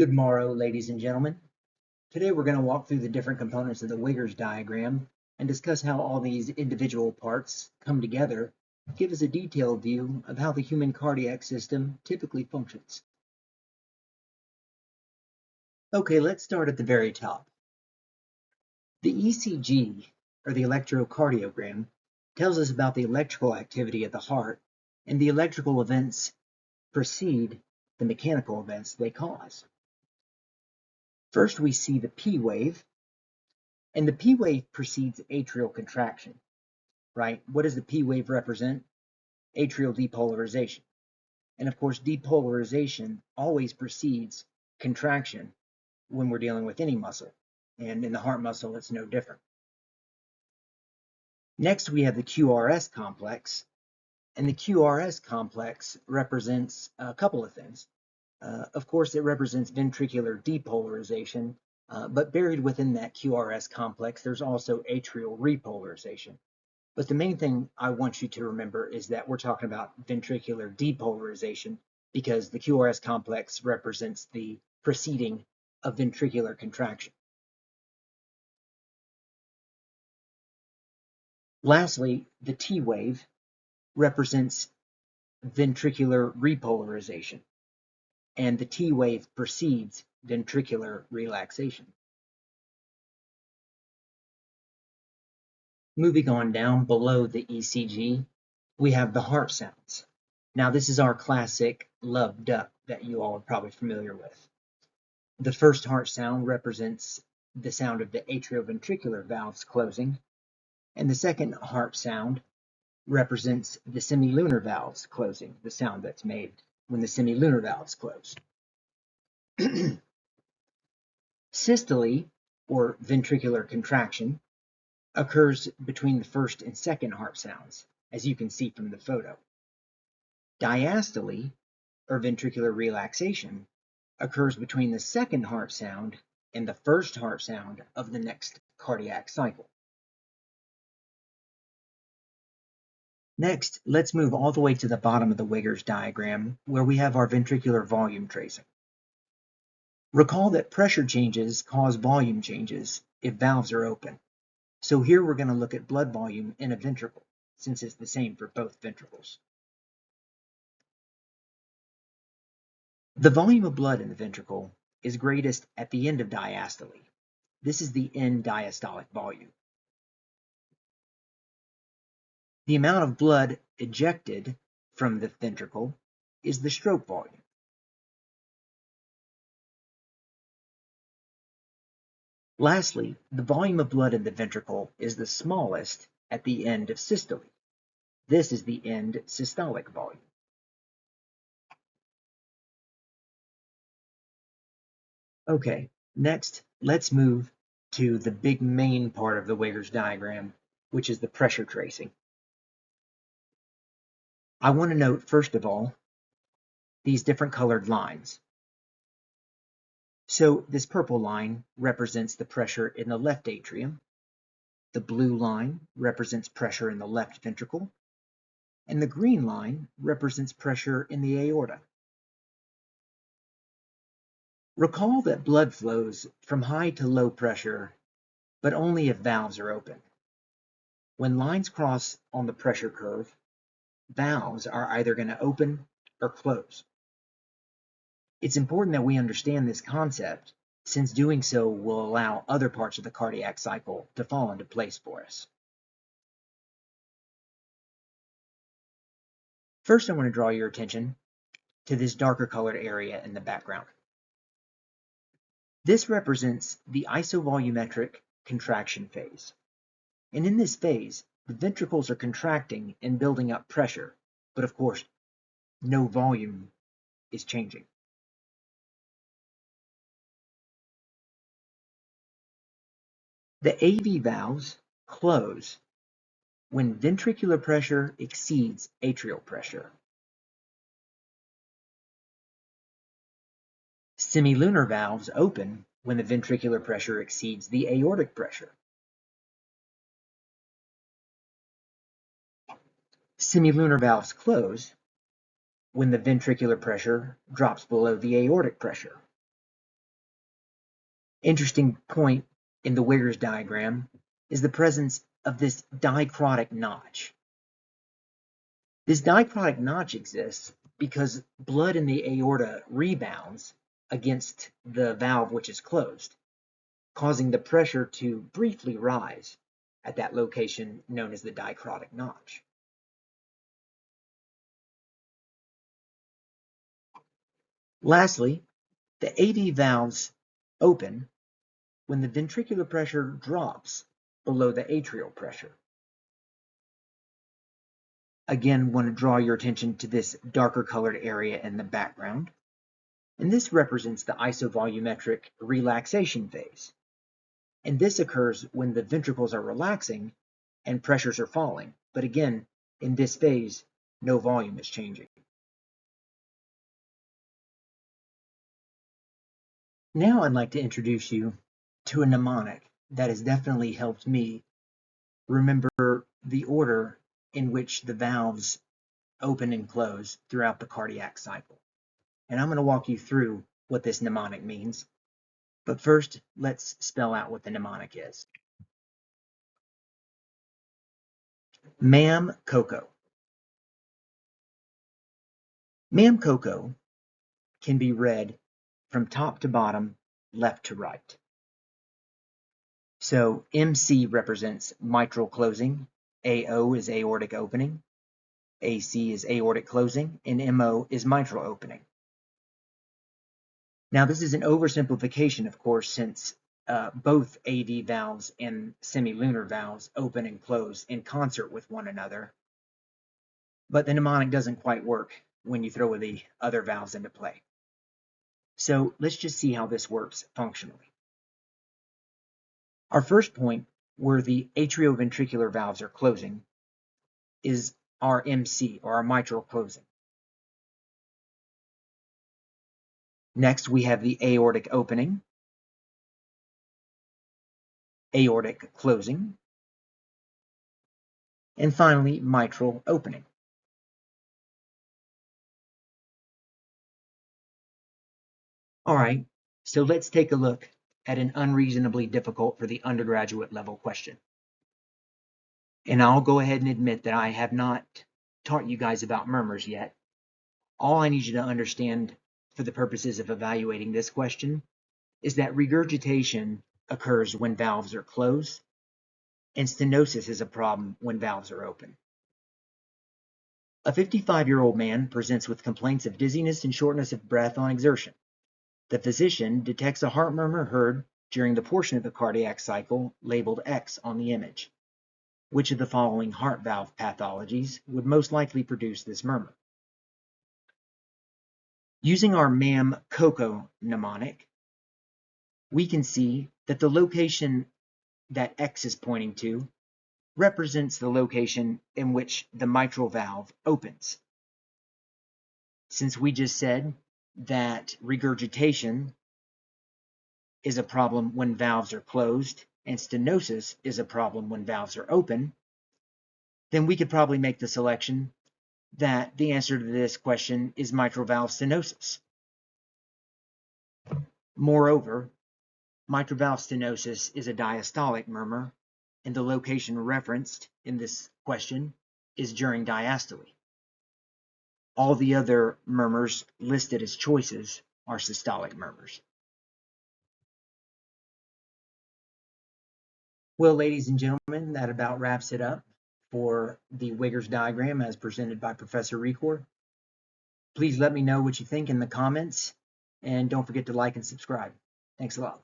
Good morrow, ladies and gentlemen. Today we're going to walk through the different components of the Wigger's diagram and discuss how all these individual parts come together to give us a detailed view of how the human cardiac system typically functions. Okay, let's start at the very top. The ECG, or the electrocardiogram, tells us about the electrical activity of the heart, and the electrical events precede the mechanical events they cause. First, we see the P wave, and the P wave precedes atrial contraction, right? What does the P wave represent? Atrial depolarization. And of course, depolarization always precedes contraction when we're dealing with any muscle. And in the heart muscle, it's no different. Next, we have the QRS complex. And the QRS complex represents a couple of things. Of course, it represents ventricular depolarization, but buried within that QRS complex, there's also atrial repolarization. But the main thing I want you to remember is that we're talking about ventricular depolarization because the QRS complex represents the preceding of ventricular contraction. Lastly, the T wave represents ventricular repolarization, and the T wave precedes ventricular relaxation. Moving on down below the ECG, we have the heart sounds. Now, this is our classic love duck that you all are probably familiar with. The first heart sound represents the sound of the atrioventricular valves closing, and the second heart sound represents the semilunar valves closing, the sound that's made when the semilunar valves close. Systole, or ventricular contraction, occurs between the first and second heart sounds, as you can see from the photo. Diastole, or ventricular relaxation, occurs between the second heart sound and the first heart sound of the next cardiac cycle. Next, let's move all the way to the bottom of the Wigger's diagram, where we have our ventricular volume tracing. Recall that pressure changes cause volume changes if valves are open. So here we're going to look at blood volume in a ventricle, since it's the same for both ventricles. The volume of blood in the ventricle is greatest at the end of diastole. This is the end diastolic volume. The amount of blood ejected from the ventricle is the stroke volume. Lastly, the volume of blood in the ventricle is the smallest at the end of systole. This is the end systolic volume. Okay, next, let's move to the big main part of the Wigger's diagram, which is the pressure tracing. I want to note, first of all, these different colored lines. So this purple line represents the pressure in the left atrium. The blue line represents pressure in the left ventricle. And the green line represents pressure in the aorta. Recall that blood flows from high to low pressure, but only if valves are open. When lines cross on the pressure curve, valves are either going to open or close. It's important that we understand this concept, since doing so will allow other parts of the cardiac cycle to fall into place for us. First, I want to draw your attention to this darker colored area in the background. This represents the isovolumetric contraction phase. And in this phase, the ventricles are contracting and building up pressure, but of course, no volume is changing. The AV valves close when ventricular pressure exceeds atrial pressure. Semilunar valves open when the ventricular pressure exceeds the aortic pressure. Semilunar valves close when the ventricular pressure drops below the aortic pressure. Interesting point in the Wigger's diagram is the presence of this dicrotic notch. This dicrotic notch exists because blood in the aorta rebounds against the valve which is closed, causing the pressure to briefly rise at that location known as the dicrotic notch. Lastly, the AV valves open when the ventricular pressure drops below the atrial pressure. Again, want to draw your attention to this darker colored area in the background. And this represents the isovolumetric relaxation phase. And this occurs when the ventricles are relaxing and pressures are falling. But again, in this phase, no volume is changing. Now I'd like to introduce you to a mnemonic that has definitely helped me remember the order in which the valves open and close throughout the cardiac cycle. And I'm going to walk you through what this mnemonic means. But first, let's spell out what the mnemonic is. Mam Coco. Mam Coco can be read from top to bottom, left to right. So MC represents mitral closing, AO is aortic opening, AC is aortic closing, and MO is mitral opening. Now this is an oversimplification, of course, since both AV valves and semilunar valves open and close in concert with one another. But the mnemonic doesn't quite work when you throw the other valves into play. So let's just see how this works functionally. Our first point, where the atrioventricular valves are closing, is our MC, or our mitral closing. Next, we have the aortic opening, aortic closing, and finally, mitral opening. All right, so let's take a look at an unreasonably difficult for the undergraduate level question. And I'll go ahead and admit that I have not taught you guys about murmurs yet. All I need you to understand for the purposes of evaluating this question is that regurgitation occurs when valves are closed, and stenosis is a problem when valves are open. A 55-year-old man presents with complaints of dizziness and shortness of breath on exertion. The physician detects a heart murmur heard during the portion of the cardiac cycle labeled X on the image. Which of the following heart valve pathologies would most likely produce this murmur? Using our MAM-COCO mnemonic, we can see that the location that X is pointing to represents the location in which the mitral valve opens. Since we just said that regurgitation is a problem when valves are closed and stenosis is a problem when valves are open, then we could probably make the selection that the answer to this question is mitral valve stenosis. Moreover, mitral valve stenosis is a diastolic murmur, and the location referenced in this question is during diastole. All the other murmurs listed as choices are systolic murmurs. Well, ladies and gentlemen, that about wraps it up for the Wigger's diagram as presented by Professor Recore. Please let me know what you think in the comments, and don't forget to like and subscribe. Thanks a lot.